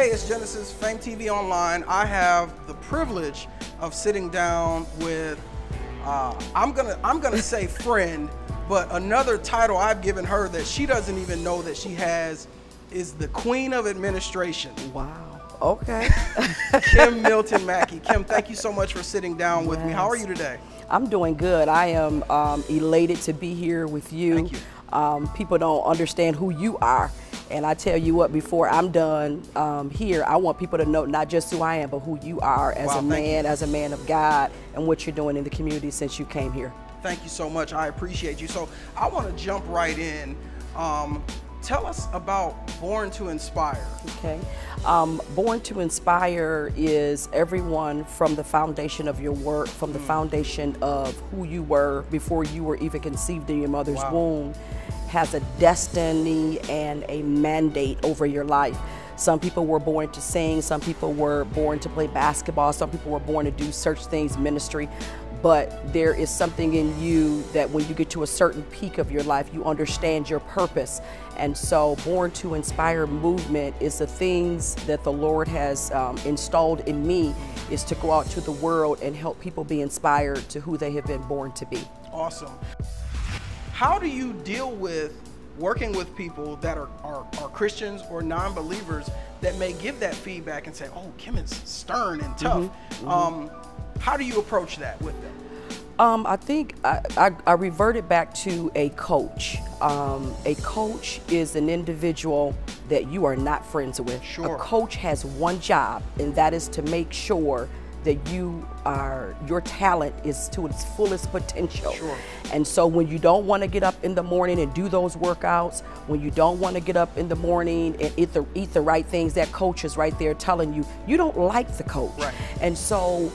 Hey, it's Genesis Fame TV Online. I have the privilege of sitting down with, I'm gonna say friend, but another title I've given her that she doesn't even know that she has is the Queen of Administration. Wow. Okay. Kim Milton-Mackey. Kim, thank you so much for sitting down with me. How are you today? I'm doing good. I am elated to be here with you. Thank you. People don't understand who you are. And I tell you what, before I'm done here, I want people to know not just who I am, but who you are as a man, as a man of God, and what you're doing in the community since you came here. Thank you so much. I appreciate you. So I want to jump right in. Tell us about Born to Inspire. Okay. Born to Inspire is everyone from the foundation of your work, from the foundation of who you were before you were even conceived in your mother's womb, has a destiny and a mandate over your life. Some people were born to sing, some people were born to play basketball, some people were born to do such things, ministry. But there is something in you that when you get to a certain peak of your life, you understand your purpose. And so Born to Inspire movement is the things that the Lord has installed in me, is to go out to the world and help people be inspired to who they have been born to be. Awesome. How do you deal with working with people that are Christians or non-believers that may give that feedback and say, oh, Kim is stern and tough? How do you approach that with them? I think I reverted back to a coach. A coach is an individual that you are not friends with. Sure. A coach has one job, and that is to make sure that your talent is to its fullest potential. Sure. And so when you don't want to get up in the morning and do those workouts, when you don't want to get up in the morning and eat the right things, that coach is right there telling you, you don't like the coach. Right. And so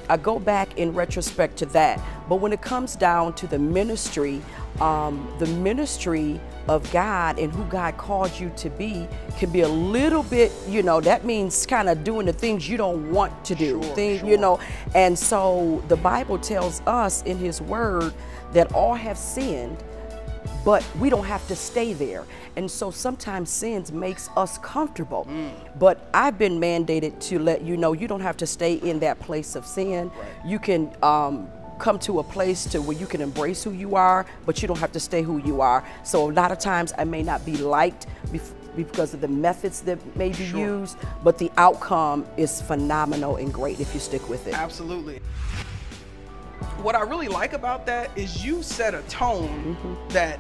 I go back in retrospect to that. But when it comes down to the ministry of God and who God called you to be can be a little bit, that means kind of doing the things you don't want to do. And so the Bible tells us in His Word that all have sinned, but we don't have to stay there. And so sometimes sins makes us comfortable. But I've been mandated to let you know you don't have to stay in that place of sin. Right. You can come to a place where you can embrace who you are, but you don't have to stay who you are. So a lot of times I may not be liked because of the methods that may be used, but the outcome is phenomenal and great if you stick with it. Absolutely. What I really like about that is you set a tone that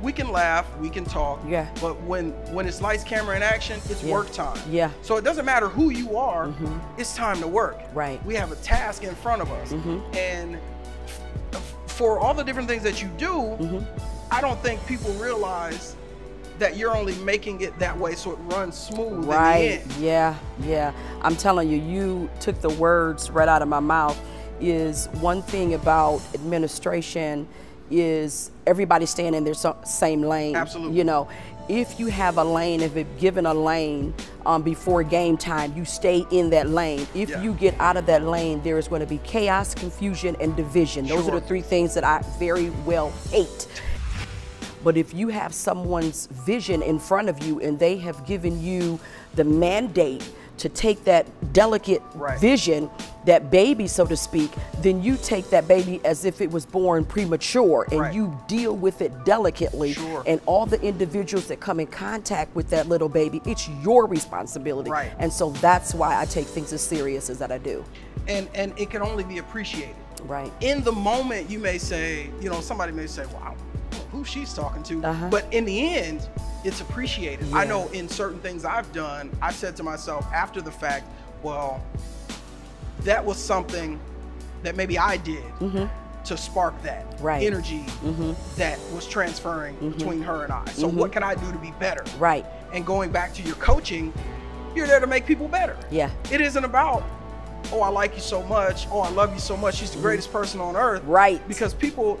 we can laugh, we can talk, but when it's lights, camera, and action, it's work time. Yeah. So it doesn't matter who you are, it's time to work. Right. We have a task in front of us. And for all the different things that you do, I don't think people realize that you're only making it that way so it runs smooth in the end. Yeah. I'm telling you, you took the words right out of my mouth. Is one thing about administration is everybody staying in their same lane. Absolutely. If you have a lane, if it's given a lane before game time, you stay in that lane. If you get out of that lane, there is going to be chaos, confusion, and division. Those are the three things that I very well hate. But if you have someone's vision in front of you and they have given you the mandate to take that delicate vision, that baby, so to speak, then you take that baby as if it was born premature and you deal with it delicately. And all the individuals that come in contact with that little baby, it's your responsibility. And so that's why I take things as serious as that I do. And it can only be appreciated. Right. In the moment, you may say, somebody may say, wow, who she's talking to, but in the end, it's appreciated. I know in certain things I've done, I said to myself after the fact, well, that was something that maybe I did to spark that energy that was transferring between her and I. So what can I do to be better? Right. And going back to your coaching, you're there to make people better. Yeah. It isn't about, oh, I like you so much, oh, I love you so much, she's the greatest person on earth. Right. Because people,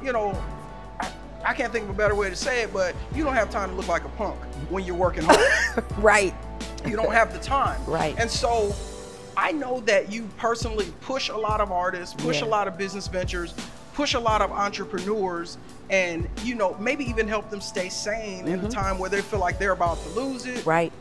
I can't think of a better way to say it, but you don't have time to look like a punk when you're working hard. Right. You don't have the time. Right. And so I know that you personally push a lot of artists, push a lot of business ventures, push a lot of entrepreneurs, and maybe even help them stay sane in a time where they feel like they're about to lose it. Right.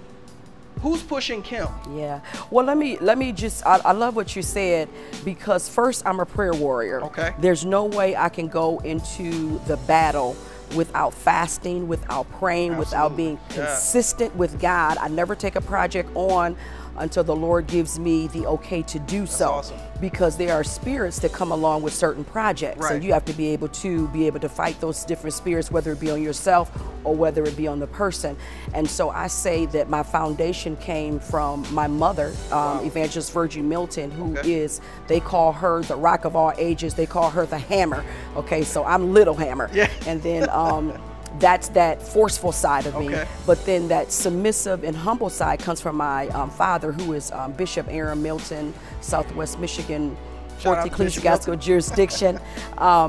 who's pushing Kim? Yeah. Well, let me just, I love what you said, because first, I'm a prayer warrior. Okay. There's no way I can go into the battle without fasting, without praying, without being consistent with God. I never take a project on until the Lord gives me the okay to do so. Awesome. Because there are spirits that come along with certain projects. Right. And you have to be able to fight those different spirits, whether it be on yourself or whether it be on the person. And so I say that my foundation came from my mother, Evangelist Virgie Milton, who is, they call her the rock of all ages. They call her the hammer. Okay, so I'm Little Hammer. Yeah. And then that's that forceful side of me. But then that submissive and humble side comes from my father, who is Bishop Aaron Milton, Southwest Michigan, 4th Ecclesiastical Jurisdiction.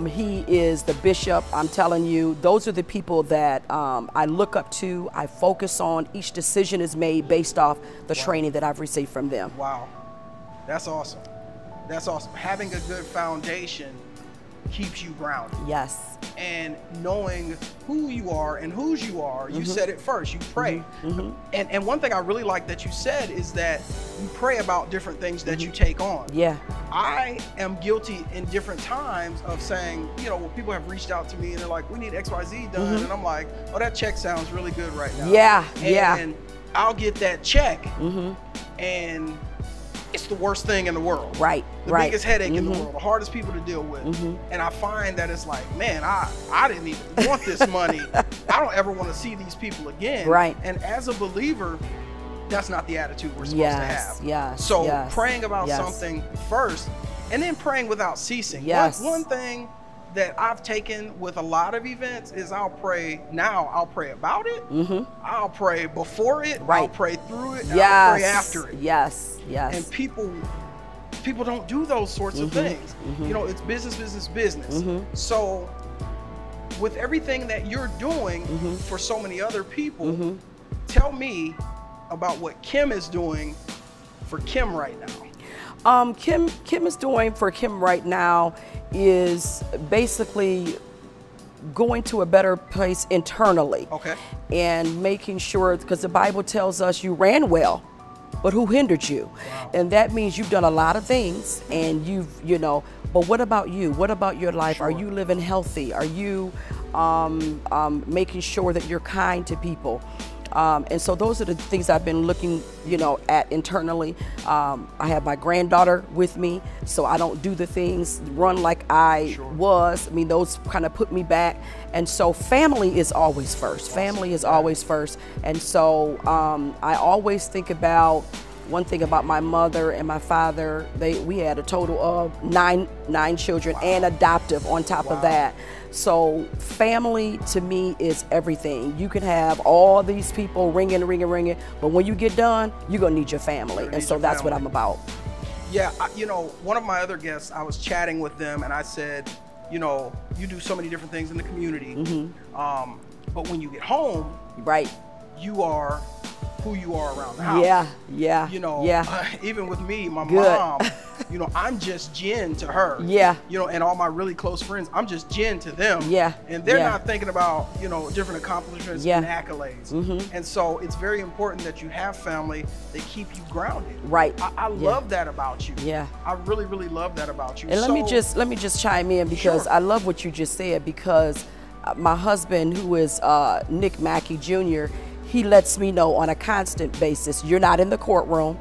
He is the bishop. I'm telling you, those are the people that I look up to, I focus on. Each decision is made based off the training that I've received from them. Wow, that's awesome. That's awesome. Having a good foundation keeps you grounded. Yes. And knowing who you are and whose you are, you said it first, you pray. And one thing I really like that you said is that you pray about different things that you take on. Yeah. I am guilty in different times of saying, you know, when people have reached out to me and they're like, we need XYZ done. And I'm like, oh, that check sounds really good right now. Yeah, and I'll get that check and it's the worst thing in the world. Right, the biggest headache in the world, the hardest people to deal with. And I find that it's like, man, I didn't even want this money. I don't ever want to see these people again. Right. And as a believer, that's not the attitude we're supposed to have. Yes. So praying about something first, and then praying without ceasing. Yes. One thing that I've taken with a lot of events is I'll pray now, I'll pray about it, I'll pray before it, I'll pray through it, and I'll pray after it. Yes. And people don't do those sorts of things. You know, it's business, business, business. So with everything that you're doing for so many other people, tell me about what Kim is doing for Kim right now. Kim is doing for Kim right now is basically going to a better place internally. And making sure, because the Bible tells us you ran well, but who hindered you? And that means you've done a lot of things, and you know, but what about you? What about your life? Are you living healthy? Are you making sure that you're kind to people? And so those are the things I've been looking, you know, at internally. I have my granddaughter with me, so I don't do the things, run like I was. I mean, those kind of put me back. And so family is always first. Family is always first. And so I always think about one thing about my mother and my father. We had a total of nine children and adoptive on top of that. So family to me is everything. You can have all these people ringing, but when you get done, you're gonna need your family. And so that's what I'm about. Yeah, you know, one of my other guests, I was chatting with them and I said, you know, you do so many different things in the community, but when you get home, you are who you are around the house. You know, even with me, my mom, you know, I'm just Jen to her. You know, and all my really close friends, I'm just Jen to them. And they're not thinking about, you know, different accomplishments and accolades. And so it's very important that you have family that keep you grounded. I love that about you. I really, really love that about you. And let me just chime in, because I love what you just said, because my husband, who is Nick Mackey Jr., he lets me know on a constant basis, you're not in the courtroom,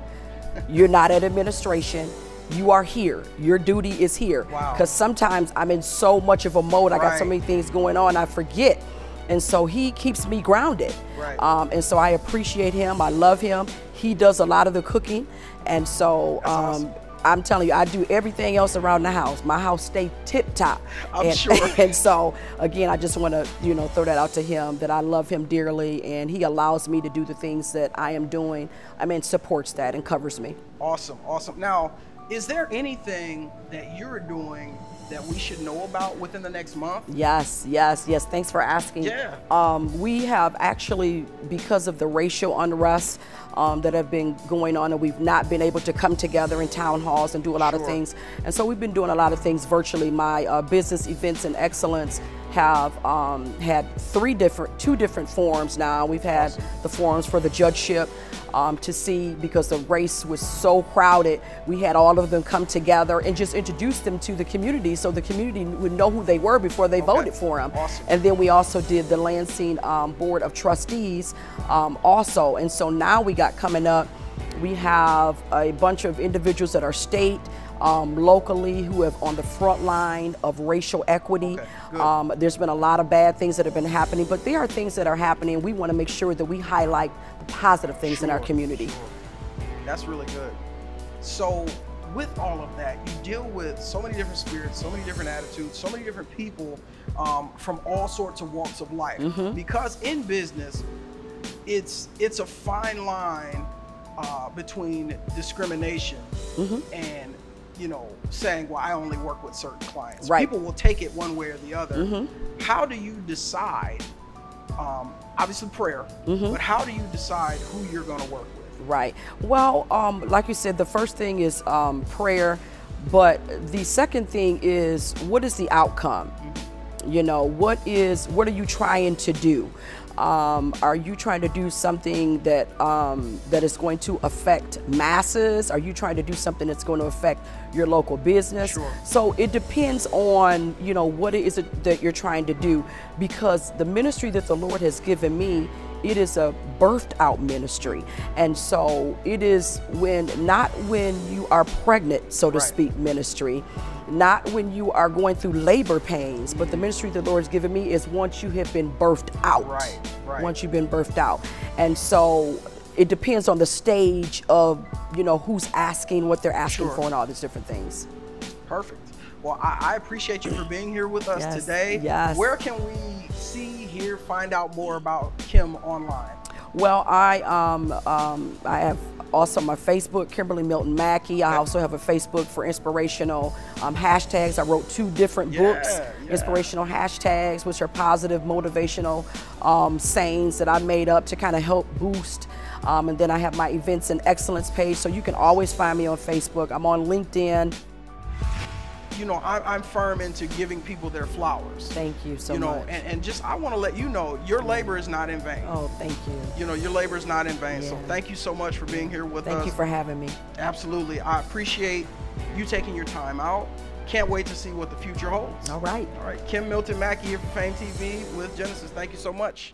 you're not at administration, you are here. Your duty is here. Because sometimes I'm in so much of a mode, I got so many things going on, I forget. And so he keeps me grounded. And so I appreciate him, I love him. He does a lot of the cooking. And so I'm telling you, I do everything else around the house. My house stay tip top. I'm sure. And so again, I just want to, you know, throw that out to him, that I love him dearly, and he allows me to do the things that I am doing. I mean, supports that and covers me. Awesome. Now, is there anything that you're doing that we should know about within the next month? Yes. Thanks for asking. We have actually, because of the racial unrest that have been going on, and we've not been able to come together in town halls and do a lot of things. And so we've been doing a lot of things virtually. My business events and excellence have had two different forums now. We've had the forums for the judgeship to see, because the race was so crowded, we had all of them come together and just introduce them to the community so the community would know who they were before they voted for them. Awesome. And then we also did the Lansing Board of Trustees also. And so now we got coming up, we have a bunch of individuals that are state, locally, who have on the front line of racial equity. There's been a lot of bad things that have been happening, but there are things that are happening. We want to make sure that we highlight the positive things in our community. That's really good. So with all of that, you deal with so many different spirits, so many different attitudes, so many different people from all sorts of walks of life. Because in business, it's a fine line between discrimination and, you know, saying, well, I only work with certain clients. People will take it one way or the other. How do you decide, obviously prayer, but how do you decide who you're going to work with? Right. Well, like you said, the first thing is prayer, but the second thing is, what is the outcome? You know, what are you trying to do? Are you trying to do something that that is going to affect masses? Are you trying to do something that's going to affect your local business? So it depends on, you know, what it is that you're trying to do, because the ministry that the Lord has given me, it is a birthed out ministry. And so it is not when you are pregnant, so to speak, ministry, not when you are going through labor pains, but the ministry the Lord has given me is once you have been birthed out. Once you've been birthed out. And so it depends on the stage of, you know, who's asking, what they're asking for, and all these different things. Perfect. Well, I appreciate you for being here with us today. Where can we see, hear, find out more about Kim online? Well, I have also my Facebook, Kimberly Milton-Mackey. I also have a Facebook for inspirational hashtags. I wrote 2 different books, inspirational hashtags, which are positive, motivational sayings that I made up to kind of help boost. And then I have my events and excellence page, so you can always find me on Facebook. I'm on LinkedIn. You know, I'm firm into giving people their flowers. Thank you so much. You know, and just, I want to let you know, your labor is not in vain. Oh, thank you. You know, your labor is not in vain. So thank you so much for being here with us. Thank you for having me. Absolutely. I appreciate you taking your time out. Can't wait to see what the future holds. All right. All right. Kim Milton-Mackey here for Fame TV with Genesis. Thank you so much.